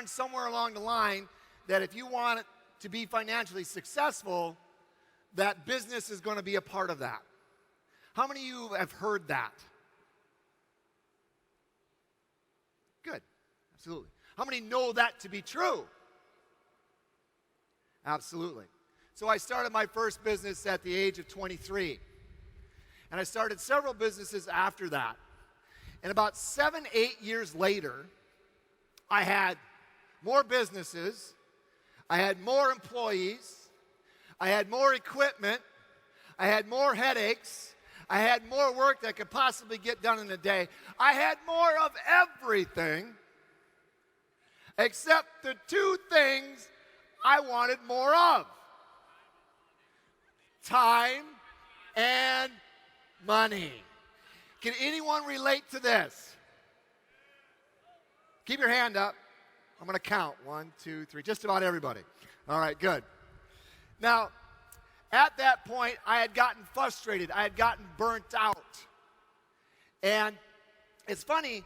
learned somewhere along the line that if you want to be financially successful, that business is going to be a part of that. How many of you have heard that? Good. Absolutely. How many know that to be true? Absolutely. So I started my first business at the age of 23. And I started several businesses after that. And about 7, 8 years later, I had more businesses, I had more employees, I had more equipment, I had more headaches, I had more work that I could possibly get done in a day. I had more of everything except the two things I wanted more of: time and money. Can anyone relate to this? Keep your hand up. I'm going to count. 1, 2, 3. Just about everybody. All right, good. Now, at that point, I had gotten frustrated. I had gotten burnt out. And it's funny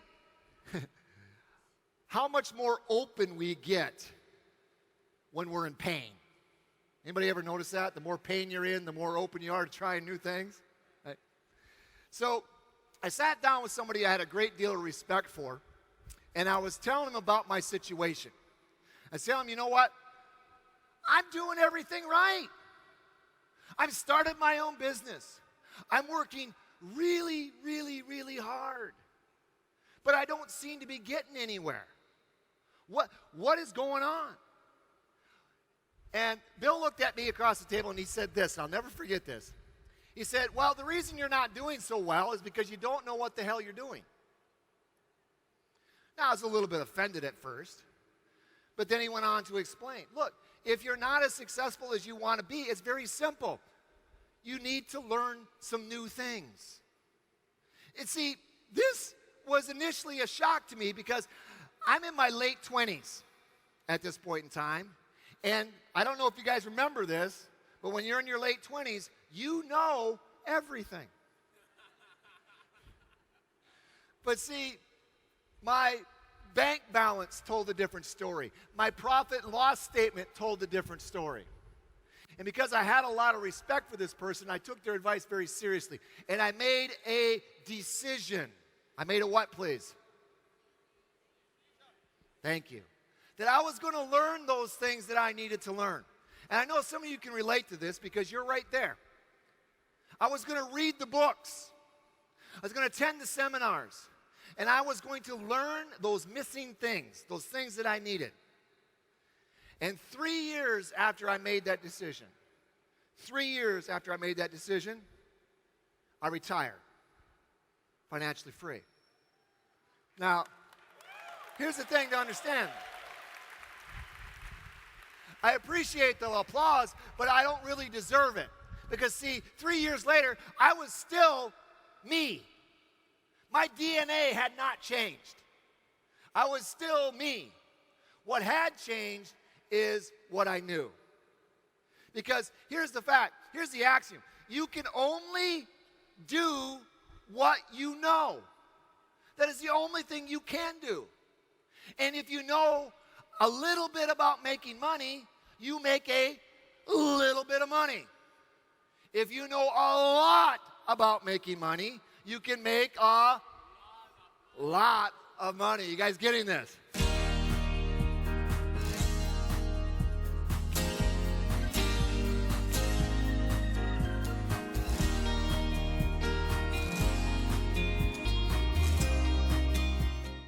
how much more open we get when we're in pain. Anybody ever notice that? The more pain you're in, the more open you are to trying new things. Right? So I sat down with somebody I had a great deal of respect for, and I was telling him about my situation. I was telling him, you know what? I'm doing everything right. I've started my own business. I'm working really, really, really hard. But I don't seem to be getting anywhere. What is going on? And Bill looked at me across the table and he said this, and I'll never forget this. He said, well, the reason you're not doing so well is because you don't know what the hell you're doing. Now, I was a little bit offended at first, but then he went on to explain, look, if you're not as successful as you want to be, it's very simple. You need to learn some new things. And see, this was initially a shock to me because I'm in my late 20s at this point in time. And I don't know if you guys remember this, but when you're in your late 20s, you know everything. But see, my bank balance told a different story. My profit and loss statement told a different story. And because I had a lot of respect for this person, I took their advice very seriously. And I made a decision. I made a what, please? Thank you. That I was going to learn those things that I needed to learn. And I know some of you can relate to this because you're right there. I was going to read the books. I was going to attend the seminars. And I was going to learn those missing things, those things that I needed. And 3 years after I made that decision, I retired, financially free. Now, here's the thing to understand. I appreciate the applause, but I don't really deserve it. Because see, 3 years later, I was still me. My DNA had not changed. I was still me. What had changed is what I knew. Because here's the fact, here's the axiom. You can only do what you know. That is the only thing you can do. And if you know a little bit about making money, you make a little bit of money. If you know a lot about making money, you can make a lot of money. You guys getting this?